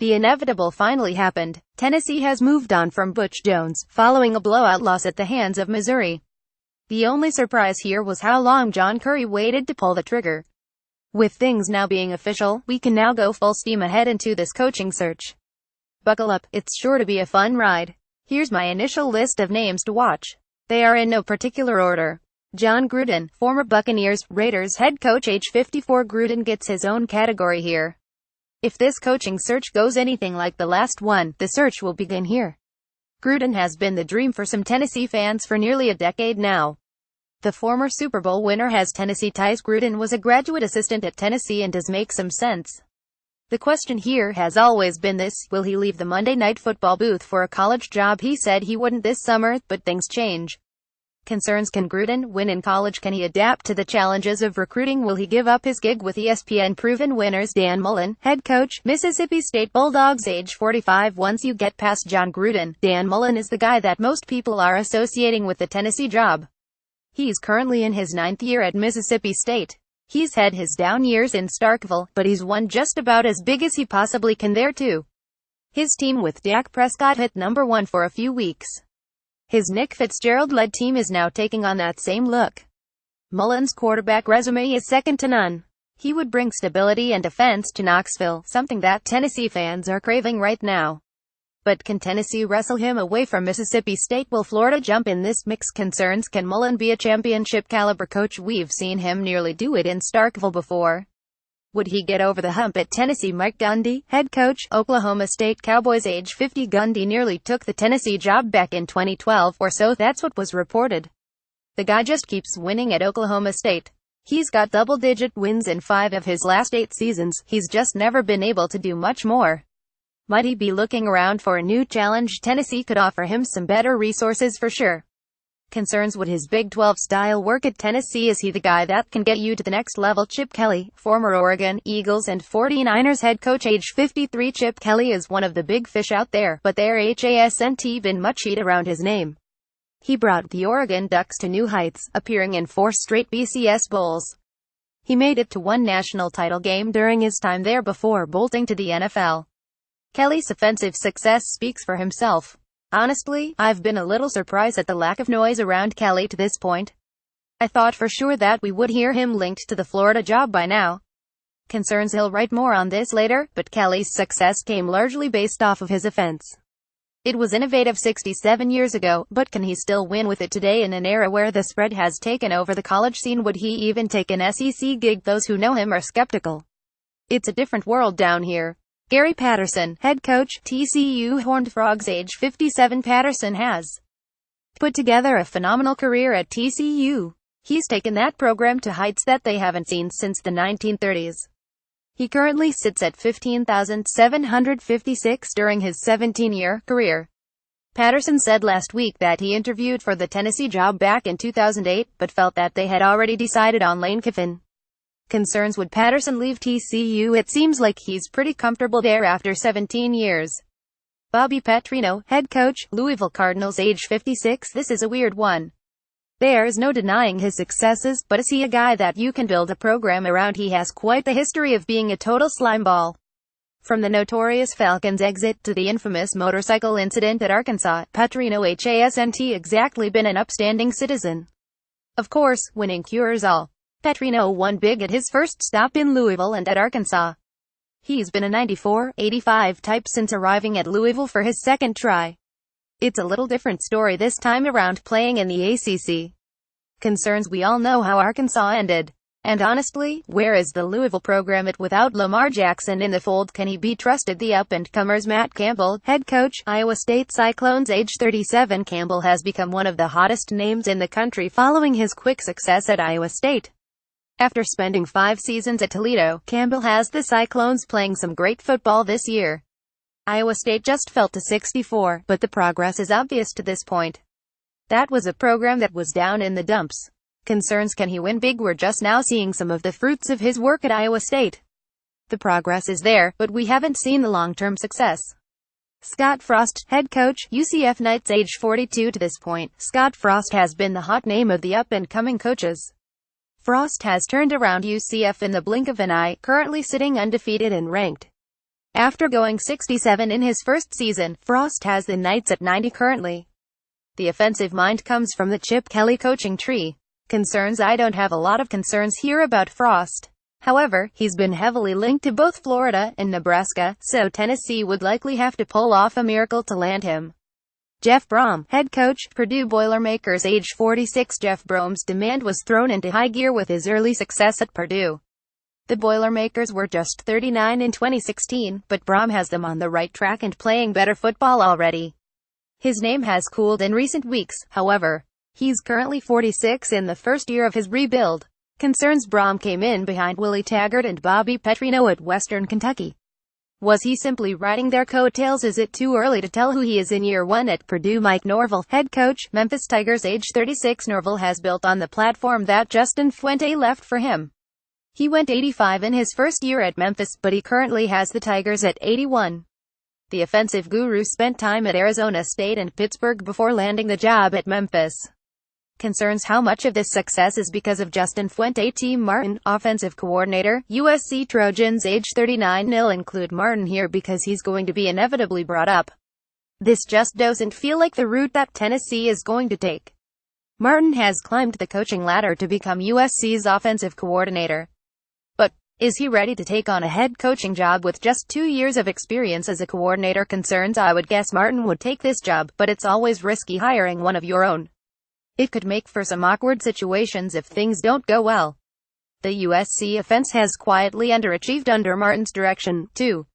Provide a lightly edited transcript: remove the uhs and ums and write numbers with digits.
The inevitable finally happened. Tennessee has moved on from Butch Jones, following a blowout loss at the hands of Missouri. The only surprise here was how long John Currie waited to pull the trigger. With things now being official, we can now go full steam ahead into this coaching search. Buckle up, it's sure to be a fun ride. Here's my initial list of names to watch. They are in no particular order. Jon Gruden, former Buccaneers, Raiders head coach, age 54. Gruden gets his own category here. If this coaching search goes anything like the last one, the search will begin here. Gruden has been the dream for some Tennessee fans for nearly a decade now. The former Super Bowl winner has Tennessee ties. Gruden was a graduate assistant at Tennessee and does make some sense. The question here has always been this: will he leave the Monday Night Football booth for a college job? He said he wouldn't this summer, but things change. Concerns: can Gruden win in college? Can he adapt to the challenges of recruiting? Will he give up his gig with ESPN? Proven winners: Dan Mullen, head coach, Mississippi State Bulldogs, age 45. Once you get past Jon Gruden, Dan Mullen is the guy that most people are associating with the Tennessee job. He's currently in his 9th year at Mississippi State. He's had his down years in Starkville, but he's won just about as big as he possibly can there too. His team with Dak Prescott hit #1 for a few weeks. His Nick Fitzgerald-led team is now taking on that same look. Mullen's quarterback resume is second to none. He would bring stability and defense to Knoxville, something that Tennessee fans are craving right now. But can Tennessee wrestle him away from Mississippi State? Will Florida jump in this mix? Concerns: can Mullen be a championship-caliber coach? We've seen him nearly do it in Starkville before. Would he get over the hump at Tennessee? Mike Gundy, head coach, Oklahoma State Cowboys, age 50. Gundy nearly took the Tennessee job back in 2012 or so, that's what was reported. The guy just keeps winning at Oklahoma State. He's got double-digit wins in 5 of his last 8 seasons. He's just never been able to do much more. Might he be looking around for a new challenge? Tennessee could offer him some better resources for sure. Concerns: would his Big 12 style work at Tennessee? Is he the guy that can get you to the next level? Chip Kelly, former Oregon, Eagles and 49ers head coach, age 53. Chip Kelly is one of the big fish out there, but there hasn't been much heat around his name. He brought the Oregon Ducks to new heights, appearing in 4 straight BCS Bowls. He made it to 1 national title game during his time there before bolting to the NFL. Kelly's offensive success speaks for himself. Honestly, I've been a little surprised at the lack of noise around Kelly to this point. I thought for sure that we would hear him linked to the Florida job by now. Concerns: he'll write more on this later, but Kelly's success came largely based off of his offense. It was innovative 67 years ago, but can he still win with it today in an era where the spread has taken over the college scene? Would he even take an SEC gig? Those who know him are skeptical. It's a different world down here. Gary Patterson, head coach, TCU Horned Frogs, age 57. Patterson has put together a phenomenal career at TCU. He's taken that program to heights that they haven't seen since the 1930s. He currently sits at 15,756 during his 17-year career. Patterson said last week that he interviewed for the Tennessee job back in 2008, but felt that they had already decided on Lane Kiffin. Concerns: would Patterson leave TCU? It seems like he's pretty comfortable there after 17 years. Bobby Petrino, head coach, Louisville Cardinals, age 56. This is a weird one. There's no denying his successes, but is he a guy that you can build a program around? He has quite the history of being a total slimeball. From the notorious Falcons exit to the infamous motorcycle incident at Arkansas, Petrino hasn't exactly been an upstanding citizen. Of course, winning cures all. Petrino won big at his first stop in Louisville and at Arkansas. He's been a 94-85 type since arriving at Louisville for his second try. It's a little different story this time around, playing in the ACC. Concerns: we all know how Arkansas ended. And honestly, where is the Louisville program at without Lamar Jackson in the fold? Can he be trusted? The up-and-comers: Matt Campbell, head coach, Iowa State Cyclones, age 37. Campbell has become one of the hottest names in the country following his quick success at Iowa State. After spending 5 seasons at Toledo, Campbell has the Cyclones playing some great football this year. Iowa State just fell to 64, but the progress is obvious to this point. That was a program that was down in the dumps. Concerns: can he win big? We're just now seeing some of the fruits of his work at Iowa State. The progress is there, but we haven't seen the long-term success. Scott Frost, head coach, UCF Knights, age 42. To this point, Scott Frost has been the hot name of the up-and-coming coaches. Frost has turned around UCF in the blink of an eye, currently sitting undefeated and ranked After going 67 in his first season, Frost has the Knights at 90 currently. The offensive mind comes from the Chip Kelly coaching tree. Concerns: I don't have a lot of concerns here about Frost. However, he's been heavily linked to both Florida and Nebraska, so Tennessee would likely have to pull off a miracle to land him. Jeff Brohm, head coach, Purdue Boilermakers, age 46. Jeff Brohm's demand was thrown into high gear with his early success at Purdue. The Boilermakers were just 39 in 2016, but Brohm has them on the right track and playing better football already. His name has cooled in recent weeks, however. He's currently 46 in the first year of his rebuild. Concerns: Brohm came in behind Willie Taggart and Bobby Petrino at Western Kentucky. Was he simply riding their coattails? Is it too early to tell who he is in year one at Purdue? Mike Norvell, head coach, Memphis Tigers, age 36. Norvell has built on the platform that Justin Fuente left for him. He went 85 in his first year at Memphis, but he currently has the Tigers at 81. The offensive guru spent time at Arizona State and Pittsburgh before landing the job at Memphis. Concerns: how much of this success is because of Justin Fuente? Team Martin, offensive coordinator, USC Trojans, age 39. I'll include Martin here because he's going to be inevitably brought up. This just doesn't feel like the route that Tennessee is going to take. Martin has climbed the coaching ladder to become USC's offensive coordinator. But is he ready to take on a head coaching job with just 2 years of experience as a coordinator? Concerns: I would guess Martin would take this job, but it's always risky hiring one of your own. It could make for some awkward situations if things don't go well. The USC offense has quietly underachieved under Martin's direction, too.